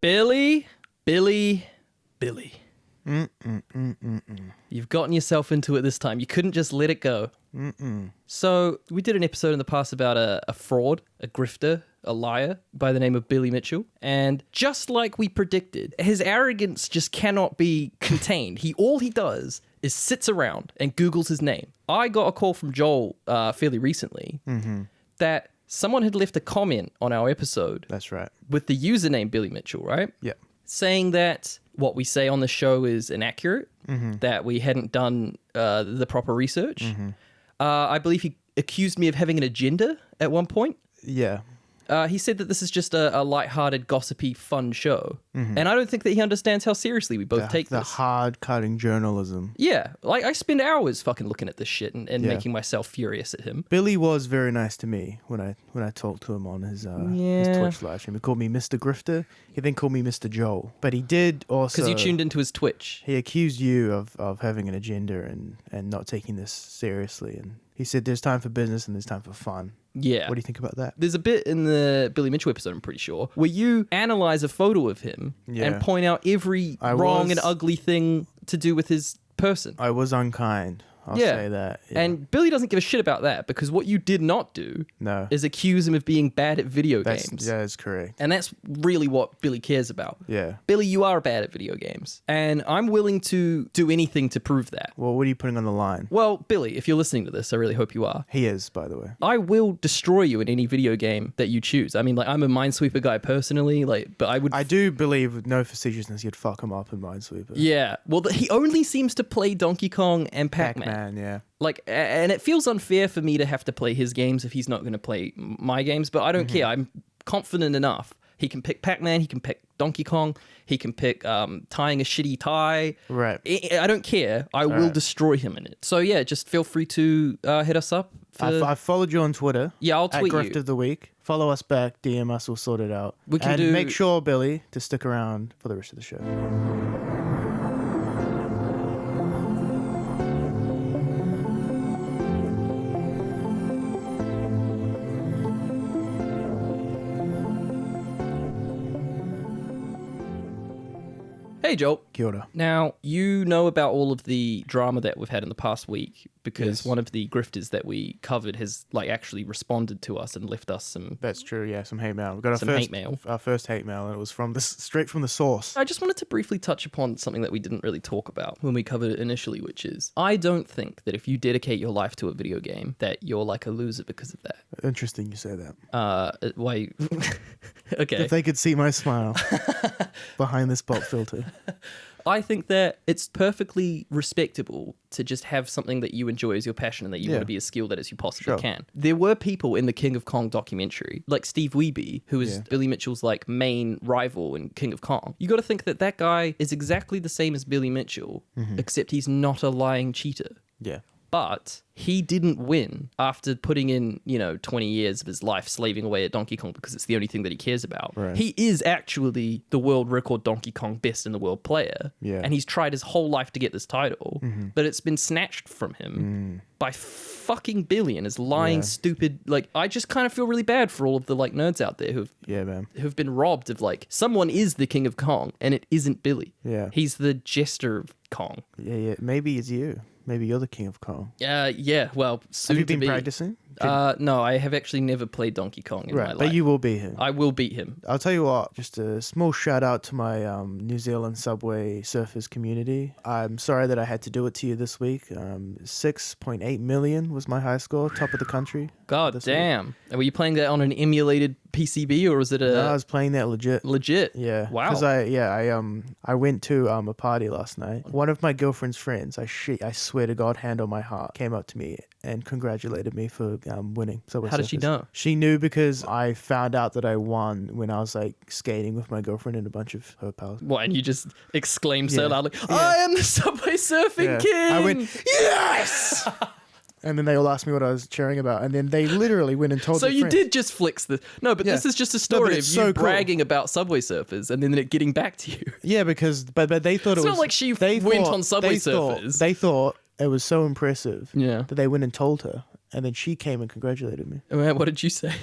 Billy. You've gotten yourself into it this time. You couldn't just let it go. So we did an episode in the past about a fraud, a grifter, a liar by the name of Billy Mitchell. And just like we predicted, his arrogance just cannot be contained. All he does is sits around and Googles his name. I got a call from Joel fairly recently that someone had left a comment on our episode. That's right. With the username Billy Mitchell, right? Yeah. Saying that what we say on the show is inaccurate, that we hadn't done the proper research. I believe he accused me of having an agenda at one point. Yeah. He said that this is just a lighthearted, gossipy, fun show. And I don't think that he understands how seriously we both take the this. hard-cutting journalism. Yeah. Like, I spend hours fucking looking at this shit and making myself furious at him. Billy was very nice to me when I talked to him on his Twitch live stream. He called me Mr. Grifter. He then called me Mr. Joel. But he did also... Because you tuned into his Twitch. He accused you of having an agenda and not taking this seriously. And he said there's time for business and there's time for fun. Yeah. What do you think about that? There's a bit in the Billy Mitchell episode, I'm pretty sure, where you analyze a photo of him and point out every wrong and ugly thing to do with his person. I was unkind. I'll say that. Yeah. And Billy doesn't give a shit about that because what you did not do is accuse him of being bad at video games. Yeah, that's correct. And that's really what Billy cares about. Yeah. Billy, you are bad at video games. And I'm willing to do anything to prove that. Well, what are you putting on the line? Well, Billy, if you're listening to this, I really hope you are. He is, by the way. I will destroy you in any video game that you choose. I mean, like, I'm a Minesweeper guy personally, but I do believe with no facetiousness you'd fuck him up in Minesweeper. Yeah. Well, he only seems to play Donkey Kong and Pac-Man. Yeah. Like, and it feels unfair for me to have to play his games if he's not going to play my games, but I don't care. I'm confident enough. He can pick Pac-Man, he can pick Donkey Kong, he can pick tying a shitty tie. Right. I don't care. I will destroy him in it. So yeah, just feel free to hit us up. I followed you on Twitter. Yeah, I'll tweet at Grift of the Week. Follow us back, DM us, we'll sort it out. Make sure, Billy, to stick around for the rest of the show. Hey, Joel. Kia ora. Now, you know about all of the drama that we've had in the past week because one of the grifters that we covered has actually responded to us and left us some... That's true, yeah, some hate mail. We got our first hate mail, and it was straight from the source. I just wanted to briefly touch upon something that we didn't really talk about when we covered it initially, which is I don't think that if you dedicate your life to a video game that you're like a loser because of that. Interesting you say that. Why... Okay. If they could see my smile behind this pop filter. I think that it's perfectly respectable to just have something that you enjoy as your passion and that you want to be as skilled at as you possibly can. There were people in the King of Kong documentary, like Steve Wiebe, who is Billy Mitchell's main rival in King of Kong. You got to think that guy is exactly the same as Billy Mitchell, except he's not a lying cheater. Yeah. But he didn't win after putting in, 20 years of his life slaving away at Donkey Kong because it's the only thing that he cares about. Right. He is actually the world record Donkey Kong best in the world player. Yeah. And he's tried his whole life to get this title, but it's been snatched from him by fucking Billy and his lying, stupid... I just kind of feel really bad for all of the, nerds out there who've been robbed of, someone is the King of Kong and it isn't Billy. Yeah. He's the jester of Kong. Yeah. Maybe it's you. Maybe you're the King of Kong. Yeah, well, soon Have you been to be. practicing? No, I have actually never played Donkey Kong in my life. But you will beat him. I will beat him. I'll tell you what, just a small shout out to my New Zealand Subway Surfers community. I'm sorry that I had to do it to you this week. 6.8 million was my high score, top of the country. God damn. Were you playing that on an emulated PCB or was it No, I was playing that legit. Legit? Yeah. Wow. Because I went to a party last night. One of my girlfriend's friends, I swear to God, hand on my heart, came up to me and congratulated me for winning Subway Surfers. How did she know? She knew because I found out that I won when I was skating with my girlfriend and a bunch of her pals. What, and you just exclaimed so loudly, I am the Subway Surfing King! I went, yes! And then they all asked me what I was cheering about, and then they literally went and told. So you friends. did just flex this. No, but this is just a story of you bragging about Subway Surfers and then it getting back to you. Yeah, because but they thought it's it was. It's not like she went on Subway Surfers. They thought it was so impressive. Yeah. That they went and told her, and then she came and congratulated me. What did you say?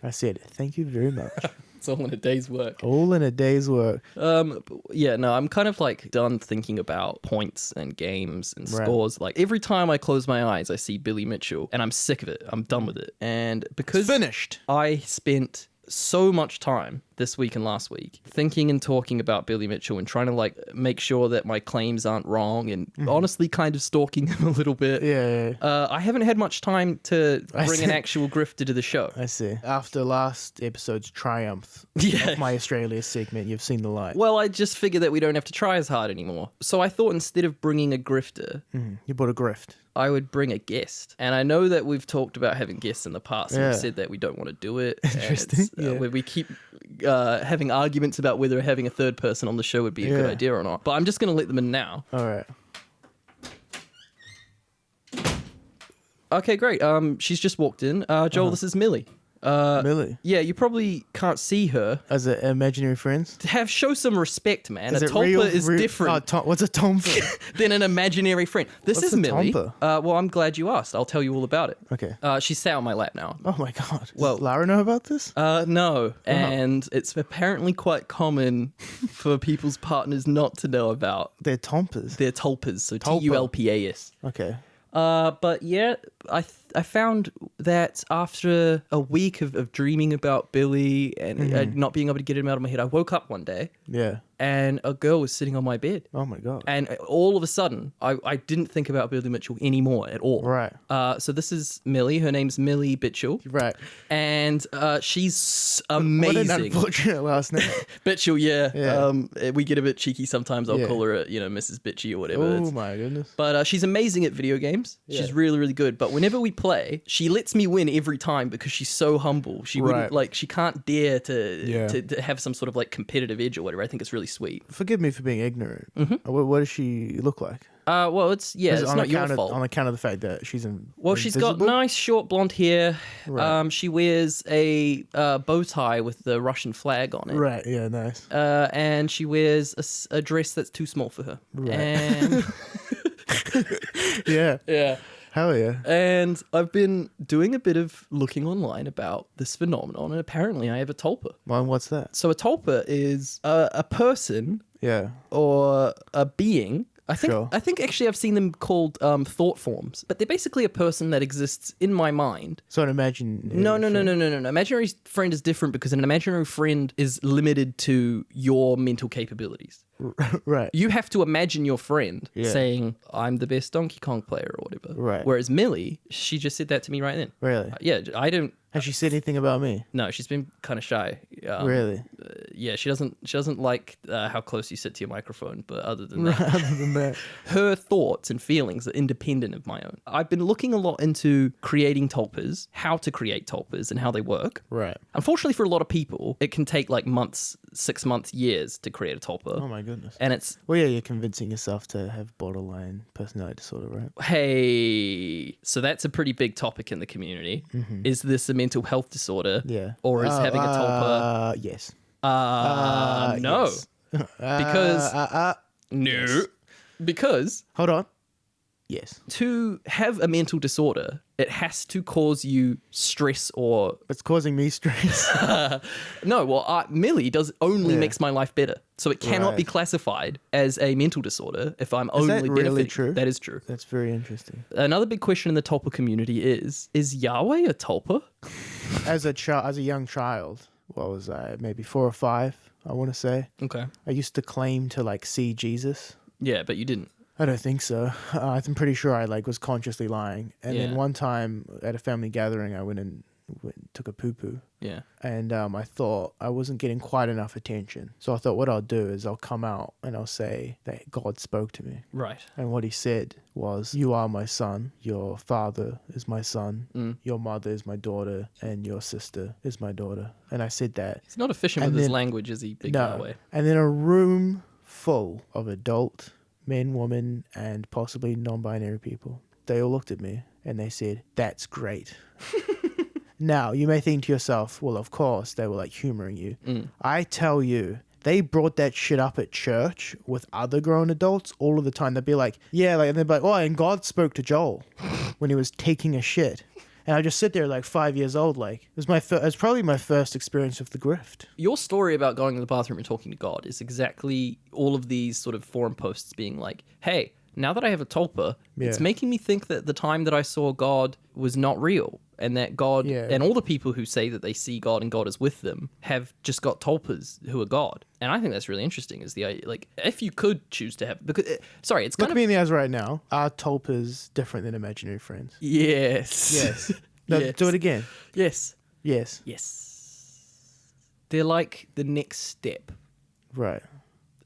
I said, thank you very much. It's all in a day's work. All in a day's work. Yeah, no, I'm kind of like done thinking about points and games and Right. scores. Like every time I close my eyes, I see Billy Mitchell and I'm sick of it. I'm done with it. And because Finished. I spent so much time this week and last week thinking and talking about Billy Mitchell and trying to like make sure that my claims aren't wrong and honestly kind of stalking him a little bit. Yeah. I haven't had much time to I bring an see. actual grifter to the show. I see. After last episode's triumph Yeah. of my Australia segment, you've seen the light. Well, I just figured that we don't have to try as hard anymore. So I thought instead of bringing a grifter, You bought a grift. I would bring a guest. And I know that we've talked about having guests in the past and Yeah. we've said that we don't want to do it. Interesting, And yeah. where we keep having arguments about whether having a third person on the show would be a good Yeah. idea or not. But I'm just going to let them in now. All right. Okay, great. She's just walked in. Joel, this is Millie. Millie. Yeah, you probably can't see her. As an imaginary friends? Show some respect, man. Is a it tulpa real? is different What's a tompa? than an imaginary friend. This What's is a Millie. tompa? Well, I'm glad you asked. I'll tell you all about it. Okay. She's sat on my lap now. Oh my God. Well- Does Lara know about this? No, and it's apparently quite common for people's partners not to know about They're tompas. their tulpas, so Tulpa. Tulpas. Okay. But yeah, I found that after a week of dreaming about Billy and not being able to get him out of my head, I woke up one day Yeah. and a girl was sitting on my bed. Oh my God. And all of a sudden, I didn't think about Billy Mitchell anymore at all. Right. So this is Millie. Her name's Millie Bitchell. Right. And she's amazing. What an unfortunate last name. Bitchell, yeah. Yeah. We get a bit cheeky sometimes. I'll Yeah. call her, Mrs. Bitchy or whatever. Oh It's- my goodness. But she's amazing at video games. She's Yeah. really, really good. But whenever we play, she lets me win every time because she's so humble. She wouldn't Right. she can't dare Yeah. to have some sort of like competitive edge or whatever. I think it's really sweet. Forgive me for being ignorant. What does she look like? Well, it's Is it it's on not your account fault. on account of the fact that she's in. Well, she's got invisible? nice short blonde hair. Right. She wears a bow tie with the Russian flag on it. Right. Yeah. Nice. And she wears a dress that's too small for her. Right. And Yeah. yeah. Hell yeah. And I've been doing a bit of looking online about this phenomenon, and apparently I have a tulpa. Well, what's that? So a tulpa is a person Yeah. or a being. Sure. I think actually I've seen them called thought forms, but they're basically a person that exists in my mind. So an imagine. No. Imaginary friend is different because an imaginary friend is limited to your mental capabilities. Right. You have to imagine your friend Yeah. saying, "I'm the best Donkey Kong player" or whatever. Right. Whereas Millie, she just said that to me right then. Really? Yeah, I don't. Has she said anything about me? No, she's been kind of shy. Really? Yeah, she doesn't like how close you sit to your microphone. But other than that, Other than that. her thoughts and feelings are independent of my own. I've been looking a lot into creating tulpas, how to create tulpas, and how they work. Right. Unfortunately, for a lot of people, it can take like months, 6 months, years to create a tulpa. Oh my goodness. And it's, Well, yeah, you're convincing yourself to have borderline personality disorder, right? hey, so that's a pretty big topic in the community. Is this a mental health disorder? Yeah. Or is having a tulpa? Yes. No. Yes. Because no. Because Hold on. Yes. to have a mental disorder, it has to cause you stress or It's causing me stress. no. Well, Millie only Yeah. makes my life better, so it cannot be Right. classified as a mental disorder if I'm only that really benefiting. true? That is true. That's very interesting. Another big question in the tulpa community is Yahweh a tulpa? As a young child, what was I? Maybe 4 or 5, I want to say. Okay. I used to claim to like see Jesus. Yeah, but you didn't. I don't think so. I'm pretty sure I like was consciously lying. And then Yeah. one time at a family gathering, I went and took a poo-poo. Yeah. And I thought I wasn't getting quite enough attention. So I thought what I'll do is I'll come out and I'll say that God spoke to me. Right. And what he said was, "You are my son, your father is my son, your mother is my daughter, and your sister is my daughter." And I said that. He's not efficient And with his then- language, is he, Big No. Yahweh? And then a room full of adult men, women, and possibly non-binary people. They all looked at me and they said, "That's great." Now, you may think to yourself, well, of course, they were like humoring you. I tell you, they brought that shit up at church with other grown adults all of the time. They'd be like, yeah, like, and they'd be like, oh, and God spoke to Joel when he was taking a shit. And I just sit there like 5 years old. Like it was probably my first experience of the grift. Your story about going to the bathroom and talking to God is exactly all of these sort of forum posts being like, hey, now that I have a tulpa, it's making me think that the time that I saw God was not real, and that God and all the people who say that they see God and God is with them have just got tulpas who are God. And I think that's really interesting. Is the like if you could choose to have it's kind Look me in the eyes right now. Are tulpas different than imaginary friends? Yes. No, Yes. do it again. Yes. They're like the next step. Right.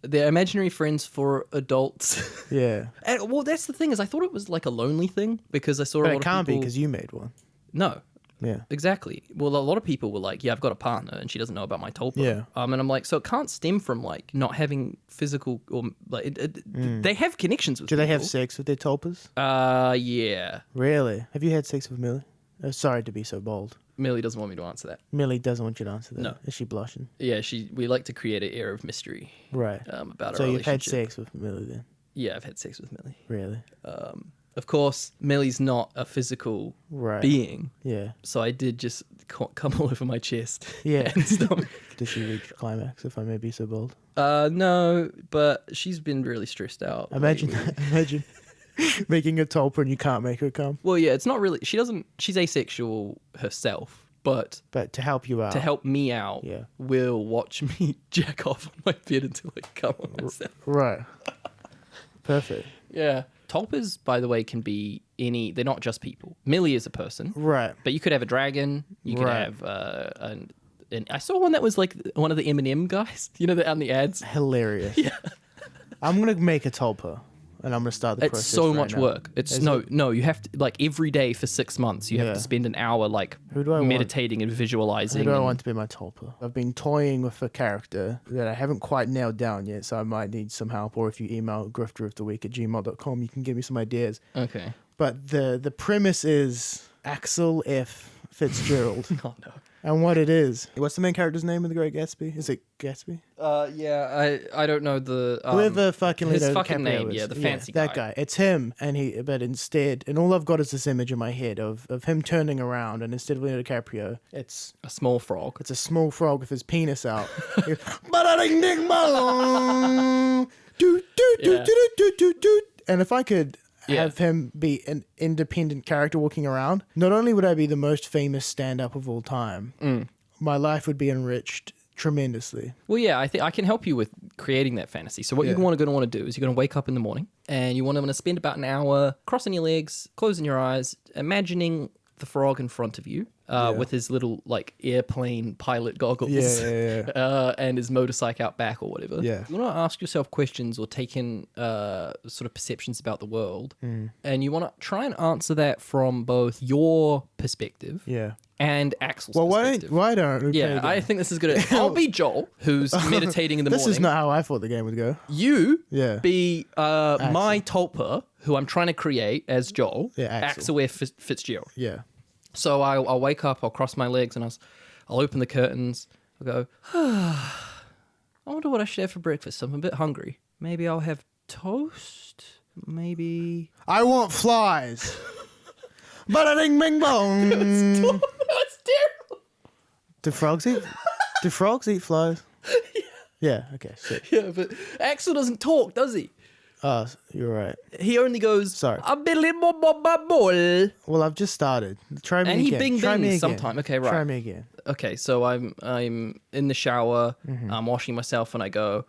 They're imaginary friends for adults. Yeah. And, well, that's the thing is I thought it was like a lonely thing because I saw a lot of people... But it can't be because you made one. No. Yeah. Exactly. Well, a lot of people were like, yeah, I've got a partner and she doesn't know about my tulpa. Yeah. And I'm like, so it can't stem from like not having physical or like... They have connections with Do people. they have sex with their tulpas? Yeah. Really? Have you had sex with Millie? Oh, sorry to be so bold. Millie doesn't want me to answer that. Millie doesn't want you to answer that. No. Is she blushing? Yeah, we like to create an air of mystery. Right. About so our you've had relationship. sex with Millie then? Yeah, I've had sex with Millie. Really? Of course, Millie's not a physical Right. being. Yeah. So I did just come all over my chest. Yeah. And stomach. Does she reach climax, if I may be so bold? No, but she's been really stressed out. Imagine lately. imagine making a tulpa and you can't make her come. Well, yeah, it's not really... She's asexual herself, but But to help you out. to help me out, Yeah. will watch me jack off on my bed until I come on myself. Right. Perfect. Yeah. Tulpas, by the way, can be any... They're not just people. Millie is a person. Right. But you could have a dragon. You could Right. have... and I saw one that was like one of the M&M guys. You know, on the ads? Hilarious. Yeah. I'm going to make a tulpa and I'm going to start the process It's so right much now. work. It's Is no, you have to, like, every day for 6 months, you Yeah. have to spend an hour, like, Who do I want? meditating and visualizing. Who do I and- want to be my tulpa? I've been toying with a character that I haven't quite nailed down yet, so I might need some help. Or if you email grifteroftheweek@gmail.com, you can give me some ideas. Okay. But the premise is Axel F. Fitzgerald. Oh, no. And what it is. What's the main character's name in The Great Gatsby? Is it Gatsby? Yeah, I don't know the... Whoever fucking his Leonardo fucking DiCaprio name, is. yeah, the fancy that guy. It's him, but instead, and all I've got is this image in my head of him turning around, and instead of Leonardo DiCaprio, it's A small frog. a small frog with his penis out. Ba-da-ding-ding-bong! Doot, doot, doot, Yeah. doot, doot, doot, doot. And if I could Yeah. have him be an independent character walking around, not only would I be the most famous stand-up of all time, my life would be enriched tremendously. Well, yeah, I think I can help you with creating that fantasy. So what Yeah. you're going to want to do is you're going to wake up in the morning and you want to spend about an hour crossing your legs, closing your eyes, imagining the frog in front of you with his little like airplane pilot goggles and his motorcycle out back or whatever. Yeah. You want to ask yourself questions or take in sort of perceptions about the world, and you want to try and answer that from both your perspective Yeah. and Axel's Well, perspective. why don't? Okay, Yeah, I think this is good. I'll be Joel, who's meditating in the this morning. is not how I thought the game would go. You Yeah. be my tulpa, who I'm trying to create as Joel. Yeah, Axel. F. Fitzgerald. Yeah. So I'll wake up, I'll cross my legs, and I'll open the curtains. I'll go, I wonder what I should have for breakfast. I'm a bit hungry. Maybe I'll have toast. Maybe... I want flies. Ba-da-ding, bing, bong. That's terrible. Do frogs eat? Do frogs eat flies? Yeah. Okay. Sick. Yeah, but Axel doesn't talk, does he? Oh, you're right. He only goes, Sorry. a billy bo bo ba bol. Well, I've just started. Try me And he again. bing Try me bings again. sometime. Okay, right. Try me again. Okay, so I'm in the shower, I'm washing myself, and I go,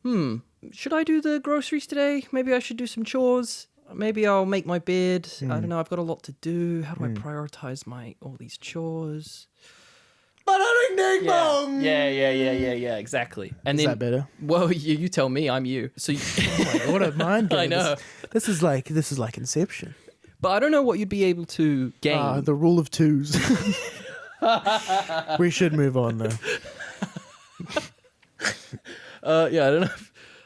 should I do the groceries today? Maybe I should do some chores. Maybe I'll make my bed. I don't know. I've got a lot to do. How do I prioritize all these chores? Ba-da-ding, ding, bong. Yeah. Exactly. And Is then, that better? well, you tell me. I'm you. So, What a mind game. I know. This is like Inception. but I don't know what you'd be able to gain. The rule of twos. We should move on though. Yeah, I don't know.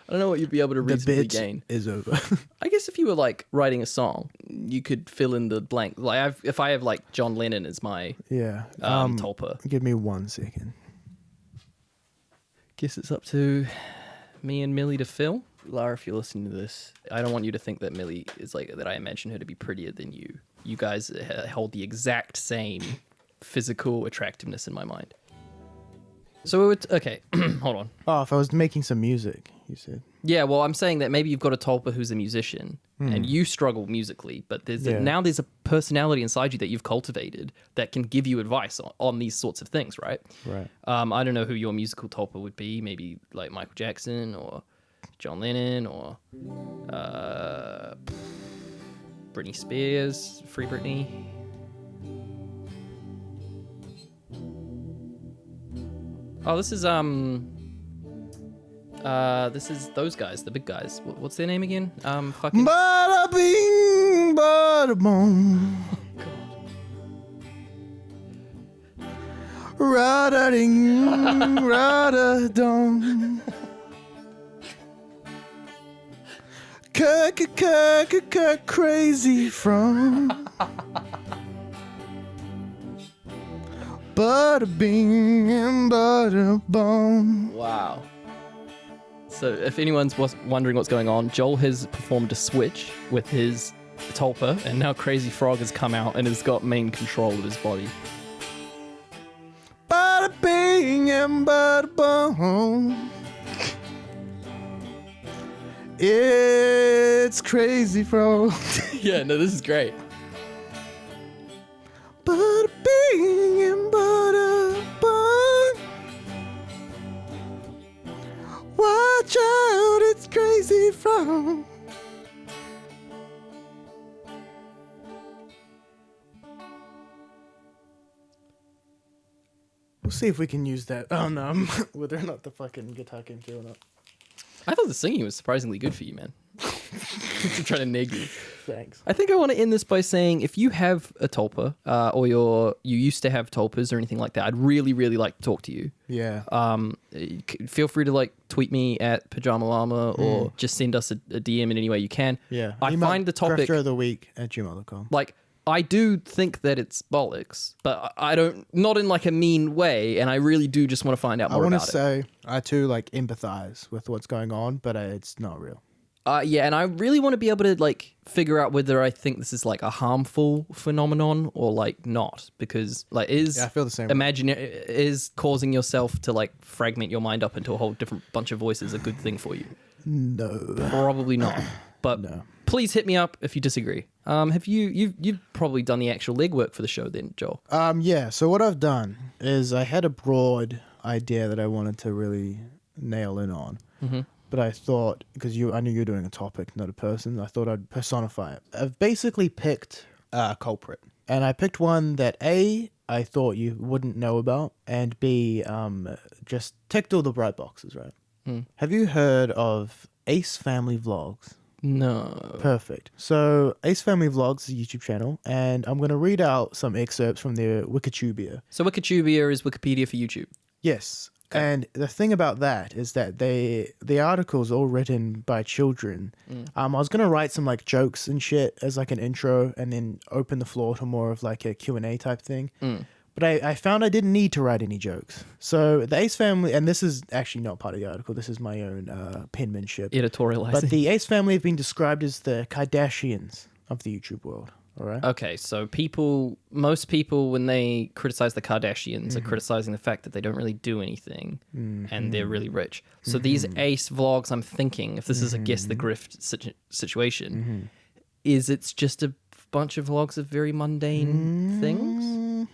I don't know what you'd be able to The reasonably bit gain. is over. I guess if you were like writing a song, you could fill in the blank. Like if I have like John Lennon as my Yeah. tulpa, Give me 1 second. guess it's up to me and Millie to fill. Lara, if you're listening to this, I don't want you to think that Millie is like that. I imagine her to be prettier than you. You guys hold the exact same physical attractiveness in my mind. So okay, hold on. Oh, if I was making some music, you said. Yeah, well, I'm saying that maybe you've got a Tulpa who's a musician and you struggle musically, but now there's a personality inside you that you've cultivated that can give you advice on these sorts of things, right? Right. I don't know who your musical Tulpa would be. Maybe like Michael Jackson or John Lennon or Britney Spears, Free Britney. Oh, this is those guys, the big guys. What's their name again? Fucking. Bada bing, bada boom. Rada ding, rada dong. Crazy from. Bada bing and bada boom. Wow. So if anyone's wondering what's going on, Joel has performed a switch with his Tulpa, and now Crazy Frog has come out and has got main control of his body. Bada bing and bada boom. It's Crazy Frog. Yeah, no, this is great. Bada bing and bada boom. Watch out, it's Crazy Frog. We'll see if we can use that. Oh no, whether or not the fucking guitar came through or not. I thought the singing was surprisingly good for you, man. I'm trying to neg you. Thanks. I think I want to end this by saying if you have a Tulpa, or you used to have Tulpas or anything like that, I'd really, really like to talk to you. Yeah. Feel free to like tweet me at Pajama Llama or just send us a DM in any way you can. Yeah. I find the topic crafteroftheweek@gmail.com. like I do think that it's bollocks, but I don't, not in like a mean way, and I really do just want to find out more about it. I want to say I too like empathize with what's going on, but it's not real. Yeah, and I really want to be able to like figure out whether I think this is like a harmful phenomenon or like not, because like I feel the same. Is causing yourself to like fragment your mind up into a whole different bunch of voices a good thing for you? No, probably not. But no. Please hit me up if you disagree. Have you've probably done the actual legwork for the show then, Joel? Yeah. So what I've done is I had a broad idea that I wanted to really nail in on. Mm-hmm. But I thought, because I knew you were doing a topic, not a person, I thought I'd personify it. I've basically picked a culprit. And I picked one that A, I thought you wouldn't know about, and B, just ticked all the bright boxes, right? Have you heard of Ace Family Vlogs? No. Perfect. So Ace Family Vlogs is a YouTube channel, and I'm going to read out some excerpts from their Wikitubia. So Wikitubia is Wikipedia for YouTube? Yes. Okay. And the thing about that is that the article's all written by children. I was going to write some like jokes and shit as like an intro and then open the floor to more of like a Q&A type thing. But I found I didn't need to write any jokes. So the Ace family, and this is actually not part of the article, this is my own penmanship. Editorializing. But the Ace family have been described as the Kardashians of the YouTube world. All right. Okay, so most people, when they criticize the Kardashians, are criticizing the fact that they don't really do anything and they're really rich. So these Ace vlogs, I'm thinking, if this is a guess the grift situation, is it's just a bunch of vlogs of very mundane things?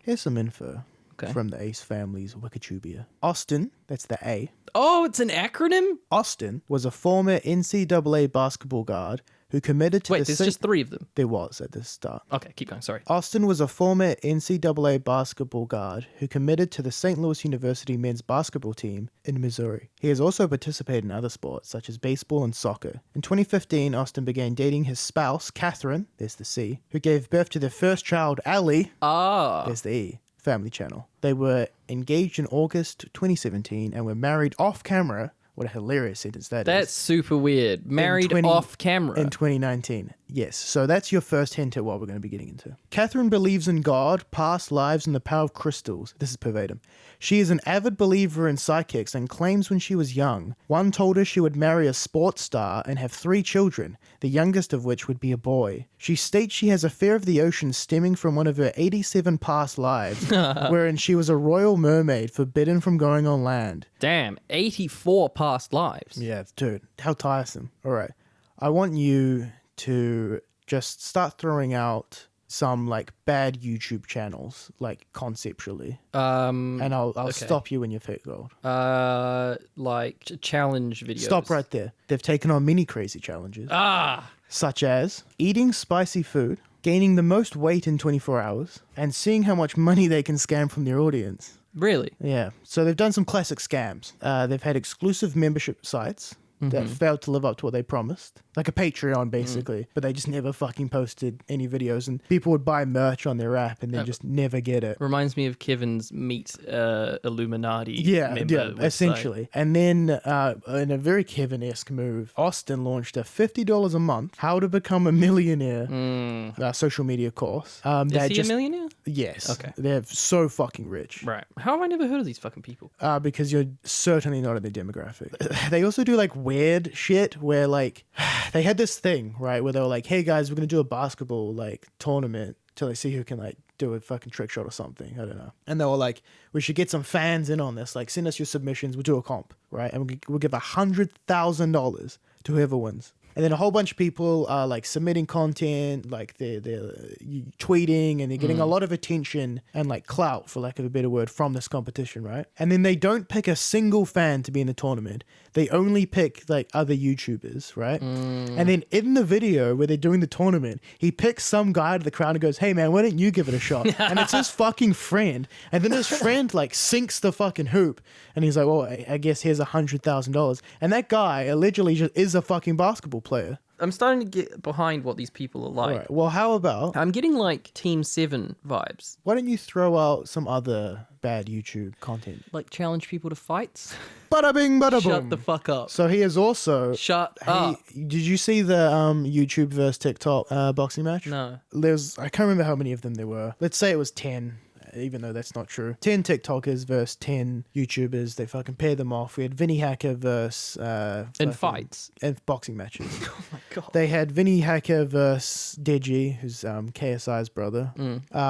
Here's some info from the Ace family's Wikitubia. Austin, that's the A. Oh, it's an acronym? Austin was a former NCAA basketball guard who committed to Wait, there's just three of them? There was at the start. Okay, keep going, sorry. Austin was a former NCAA basketball guard who committed to the St. Louis University men's basketball team in Missouri. He has also participated in other sports, such as baseball and soccer. In 2015, Austin began dating his spouse, Catherine, there's the C, who gave birth to their first child, Allie, there's the E, Family Channel. They were engaged in August 2017 and were married off camera. What a hilarious sentence that is. That's super weird. Married off camera. In 2019. Yes, so that's your first hint at what we're going to be getting into. Catherine believes in God, past lives, and the power of crystals. This is verbatim. She is an avid believer in psychics and claims when she was young, one told her she would marry a sports star and have 3 children, the youngest of which would be a boy. She states she has a fear of the ocean stemming from one of her 87 past lives, wherein she was a royal mermaid forbidden from going on land. Damn, 84 past lives. Yeah, dude, how tiresome. All right, I want you to just start throwing out some like bad YouTube channels, like conceptually. And I'll okay. stop you when you hit gold. Like challenge videos. Stop right there. They've taken on many crazy challenges. Ah! Such as eating spicy food, gaining the most weight in 24 hours, and seeing how much money they can scam from their audience. Really? Yeah. So they've done some classic scams. They've had exclusive membership sites that failed to live up to what they promised. Like a Patreon, basically. But they just never fucking posted any videos. And people would buy merch on their app and then just never get it. Reminds me of Kevin's Meet Illuminati member website. Essentially. And then in a very Kevin-esque move, Austin launched a $50 a month How to Become a Millionaire social media course. Is he a millionaire? Yes. Okay. They're so fucking rich. Right. How have I never heard of these fucking people? Because you're certainly not in their demographic. They also do like weird shit where like they had this thing, right, where they were like, hey guys, we're gonna do a basketball like tournament to like see who can like do a fucking trick shot or something. I don't know. And they were like, we should get some fans in on this. Like, send us your submissions. We'll do a comp, right? And we'll give $100,000 to whoever wins. And then a whole bunch of people are like submitting content, like they're tweeting, and they're getting a lot of attention and like clout, for lack of a better word, from this competition, right? And then they don't pick a single fan to be in the tournament. They only pick like other YouTubers, right? And then in the video where they're doing the tournament, he picks some guy out of the crowd and goes, hey man, why don't you give it a shot? And it's his fucking friend. And then his friend like sinks the fucking hoop. And he's like, well, I guess here's $100,000. And that guy allegedly just is a fucking basketball player. I'm starting to get behind what these people are like. All right. Well, how about... I'm getting like Team 7 vibes. Why don't you throw out some other bad YouTube content? Like challenge people to fights? Bada bing, bada boom. Shut the fuck up. So he is also... Shut up. Did you see the YouTube versus TikTok boxing match? No. I can't remember how many of them there were. Let's say it was 10. Even though that's not true. 10 TikTokers versus 10 YouTubers. They fucking paired them off. We had Vinny Hacker versus... and fights. And boxing matches. Oh my god. They had Vinny Hacker versus Deji, who's KSI's brother.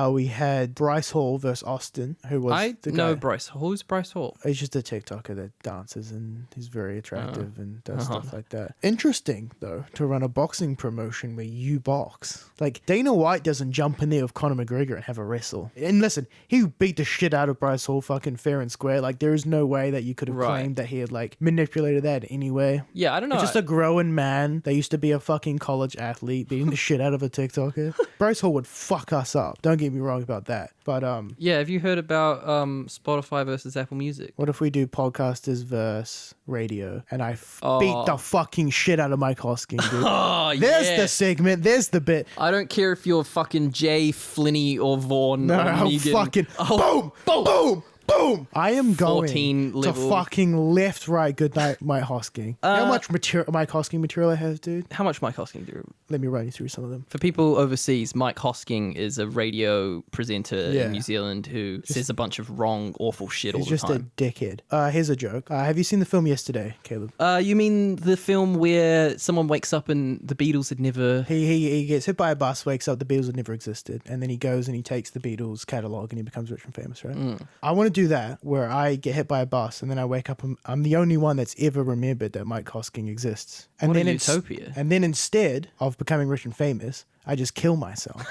We had Bryce Hall versus Austin, who was the guy. know Bryce Hall. Who's Bryce Hall? He's just a TikToker that dances and he's very attractive and does stuff like that. Interesting, though, to run a boxing promotion where you box. Like, Dana White doesn't jump in there with Conor McGregor and have a wrestle. And listen, he beat the shit out of Bryce Hall fucking fair and square. Like, there is no way that you could have claimed that he had, like, manipulated that in any way. Yeah, I don't know. It's just a growing man that used to be a fucking college athlete beating the shit out of a TikToker. Bryce Hall would fuck us up. Don't get me wrong about that. But, yeah, have you heard about Spotify versus Apple Music? what if we do podcasters versus radio and I beat the fucking shit out of Mike Hosking, dude? Oh, There's the segment. There's the bit. I don't care if you're fucking Jay, Flinney, or Vaughn. No, or Megan. fucking boom, boom, boom. I am going 14 to level. fucking left, right, good night, Mike Hosking. How much Mike Hosking material I have, dude? How much Mike Hosking do? Let me run you through some of them. For people overseas, Mike Hosking is a radio presenter in New Zealand who says a bunch of wrong, awful shit all the time. He's just a dickhead. Here's a joke. Have you seen the film Yesterday, Caleb? You mean the film where someone wakes up and the Beatles had never... He gets hit by a bus, wakes up, the Beatles had never existed, and then he goes and he takes the Beatles catalogue and he becomes rich and famous, right? I want to do that, where I get hit by a bus and then I wake up and I'm the only one that's ever remembered that Mike Hosking exists. And What then a utopia. And then instead of becoming rich and famous, I just kill myself.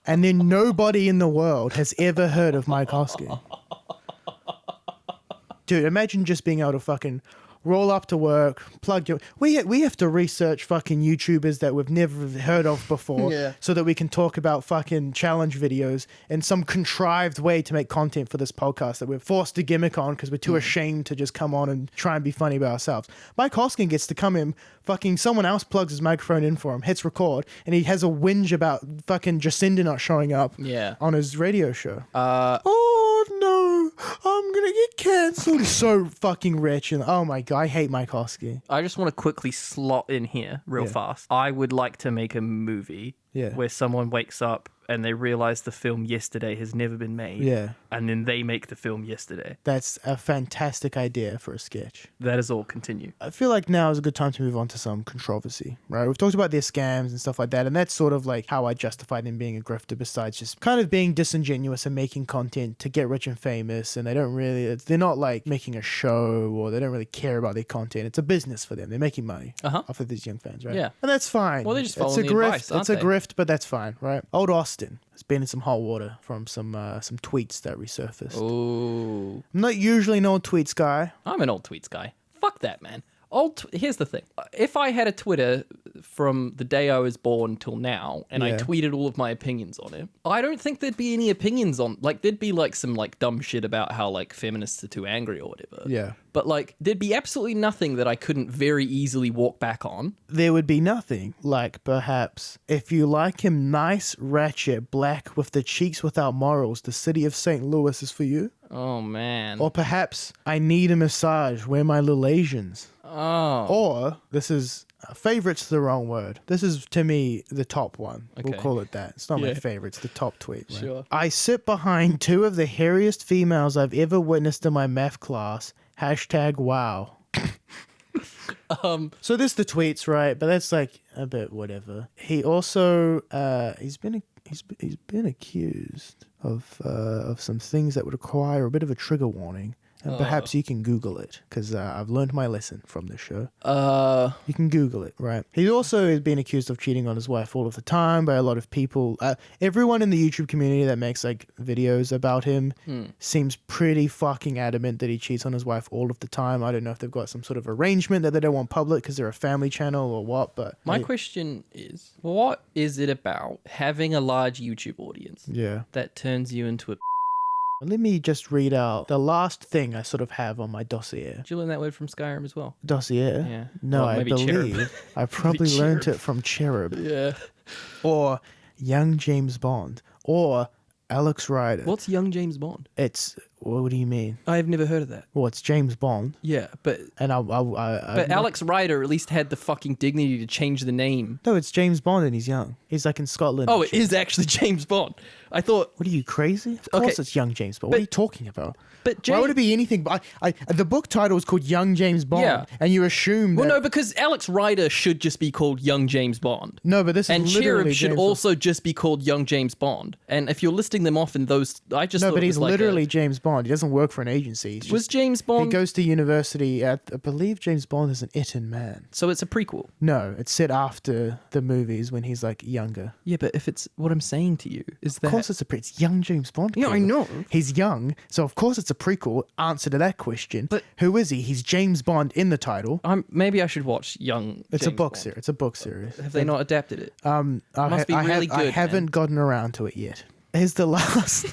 And then nobody in the world has ever heard of Mike Hosking. Dude, imagine just being able to fucking roll up to work, plug your... We have to research fucking YouTubers that we've never heard of before so that we can talk about fucking challenge videos in some contrived way to make content for this podcast that we're forced to gimmick on because we're too ashamed to just come on and try and be funny by ourselves. Mike Hosking gets to come in, fucking someone else plugs his microphone in for him, hits record, and he has a whinge about fucking Jacinda not showing up on his radio show. Oh no, I'm gonna get cancelled. He's so fucking rich, and oh my god, I hate Mike Hosky. I just want to quickly slot in here real fast. I would like to make a movie where someone wakes up and they realize the film yesterday has never been made. Yeah. And then they make the film yesterday. That's a fantastic idea for a sketch. That is all. Continue. I feel like now is a good time to move on to some controversy, right? We've talked about their scams and stuff like that, and that's sort of like how I justify them being a grifter, besides just kind of being disingenuous and making content to get rich and famous, and they're not like making a show, or they don't really care about their content. It's a business for them. They're making money off of these young fans, right? Yeah. And that's fine. Well, they're just following the advice, aren't It's a grift, but that's fine, right? Old Austin has been in some hot water from some tweets that resurfaced. Oh. I'm not usually an old tweets guy. I'm an old tweets guy. Fuck that, man. Here's the thing. If I had a Twitter from the day I was born till now, and I tweeted all of my opinions on it, I don't think there'd be any opinions on, like, there'd be like some like dumb shit about how like feminists are too angry or whatever. Yeah. But like, there'd be absolutely nothing that I couldn't very easily walk back on. There would be nothing. Like, perhaps, if you like him nice, ratchet, black, with the cheeks without morals, the city of St. Louis is for you. Oh, man. Or perhaps, I need a massage, where my little Asians. Oh. Or, this is, favorite's the wrong word. This is, to me, the top one. Okay. We'll call it that. It's not my favorite, it's the top tweet. Right? Sure. I sit behind two of the hairiest females I've ever witnessed in my math class. #wow. So this the tweets, right? But that's like a bit whatever. He also he's been accused of some things that would require a bit of a trigger warning. And perhaps you can Google it, because I've learned my lesson from this show. You can Google it, right? He also has been accused of cheating on his wife all of the time by a lot of people. Everyone in the YouTube community that makes like videos about him seems pretty fucking adamant that he cheats on his wife all of the time. I don't know if they've got some sort of arrangement that they don't want public because they're a family channel or what, but... My question is, what is it about having a large YouTube audience that turns you into a... Let me just read out the last thing I sort of have on my dossier. Did you learn that word from Skyrim as well? Dossier? Yeah. No, Well, I maybe believe Cherub. I probably learned it from Cherub. Yeah. Or Young James Bond. Or Alex Rider. What's Young James Bond? It's... What do you mean? I've never heard of that. Well, it's James Bond. Yeah, but... And But Alex Rider at least had the fucking dignity to change the name. No, it's James Bond and he's young. He's like in Scotland. Oh, it is actually James Bond. I thought... What are you, crazy? Of course it's Young James Bond. What are you talking about? But Why would it be anything? The book title is called Young James Bond, and you assume that... Well, no, because Alex Rider should just be called Young James Bond. No, but this is and literally Cherub should James also just be called Young James Bond. And if you're listing them off in those, I just No, thought but it he's was like literally James Bond. He doesn't work for an agency. He's was just, James Bond? He goes to university at, I believe James Bond is an Eton man. So it's a prequel. No, it's set after the movies when he's like younger. Yeah, but if it's what I'm saying to you is that... Of course it's it's young James Bond. Yeah, I know. He's young, so of course it's a prequel. Answer to that question. But who is he? He's James Bond in the title. Maybe I should watch Young It's James a book Bond. series. It's a book series. Have they not adapted it? Must be really good, I haven't gotten around to it yet. Here's the last...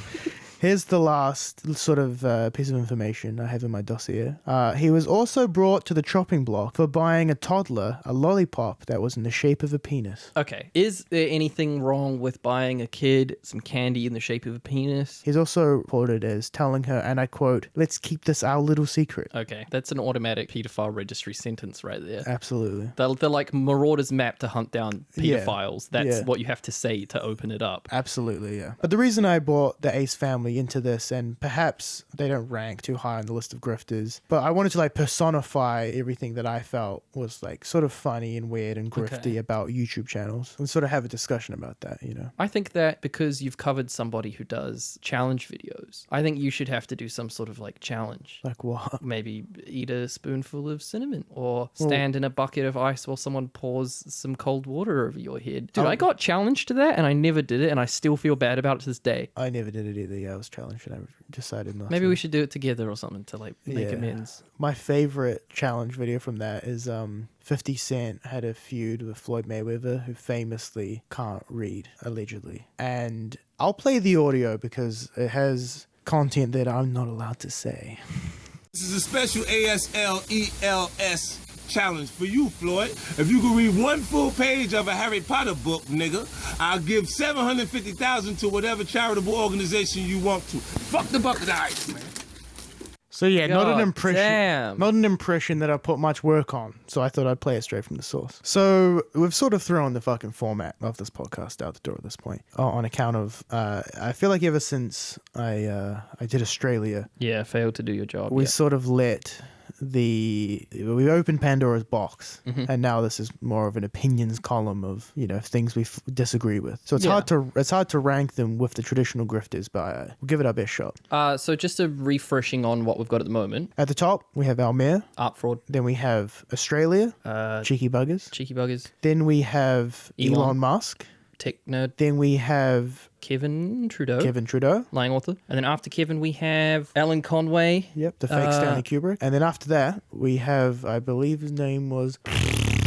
Here's the last sort of piece of information I have in my dossier. He was also brought to the chopping block for buying a toddler a lollipop that was in the shape of a penis. Okay. Is there anything wrong with buying a kid some candy in the shape of a penis? He's also reported as telling her, and I quote, "Let's keep this our little secret." Okay. That's an automatic pedophile registry sentence right there. Absolutely. They're like Marauder's map to hunt down pedophiles. That's what you have to say to open it up. Absolutely, yeah. But the reason I brought the Ace family into this, and perhaps they don't rank too high on the list of grifters, but I wanted to like personify everything that I felt was like sort of funny and weird and grifty about YouTube channels, and sort of have a discussion about that, you know. I think that because you've covered somebody who does challenge videos, I think you should have to do some sort of like challenge. Like what? Maybe eat a spoonful of cinnamon, or stand in a bucket of ice while someone pours some cold water over your head. Dude, I got challenged to that and I never did it, and I still feel bad about it to this day. I never did it either. Yeah, I was challenged and I decided not to. Maybe we should do it together or something to like make amends. My favorite challenge video from that is 50 Cent had a feud with Floyd Mayweather, who famously can't read, allegedly. And I'll play the audio because it has content that I'm not allowed to say. This is a special ASLELS challenge for you, Floyd. If you can read one full page of a Harry Potter book, nigga, I'll give $750,000 to whatever charitable organization you want to. Fuck the bucket of ice, man. So yeah, not God an impression. damn. Not an impression that I put much work on. So I thought I'd play it straight from the source. So we've sort of thrown the fucking format of this podcast out the door at this point, on account of I feel like ever since I did Australia, Yeah, failed to do your job. we yeah. sort of let we opened Pandora's box, and now this is more of an opinions column of things we disagree with. So it's hard to rank them with the traditional grifters, but we'll give it our best shot. So just a refreshing on what we've got at the moment. At the top, we have Almere. Art fraud, Then we have Australia, cheeky buggers. cheeky buggers, Then we have Elon Musk. tech nerd, Then we have Kevin Trudeau, lying author. And then after Kevin, we have Alan Conway. Yep, the fake Stanley Kubrick. And then after that, we have, I believe his name was...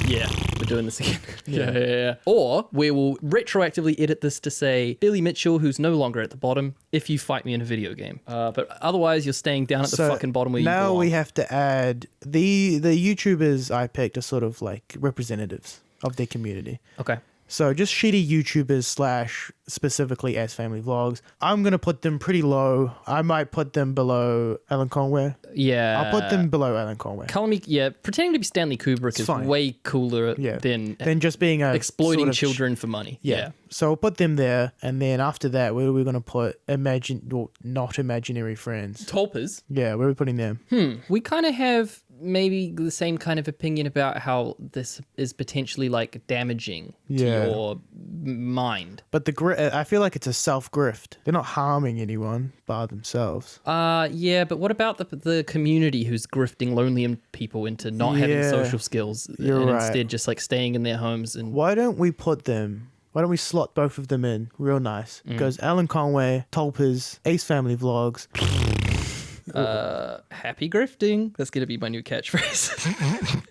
Yeah, we're doing this again. Yeah. Or we will retroactively edit this to say Billy Mitchell, who's no longer at the bottom, if you fight me in a video game. But otherwise, you're staying down at the fucking bottom where you belong. Now we have to add... The YouTubers I picked are sort of like representatives of their community. Okay. So just shitty YouTubers / specifically As Family Vlogs. I'm going to put them pretty low. I might put them below Alan Conway. Yeah. I'll put them below Alan Conway. Pretending to be Stanley Kubrick is fine. way cooler than just being a exploiting sort of children for money. Yeah. So we'll put them there. And then after that, where are we going to put not imaginary friends? Tulpas. Yeah, where are we putting them? We kind of have maybe the same kind of opinion about how this is potentially like damaging to your mind. But I feel like it's a self-grift. They're not harming anyone by themselves. Yeah, but what about the community who's grifting lonely people into not having social skills and instead just like staying in their homes? And Why don't we slot both of them in real nice? Goes Alan Conway, Tulpas, Ace Family Vlogs. happy grifting. That's gonna be my new catchphrase.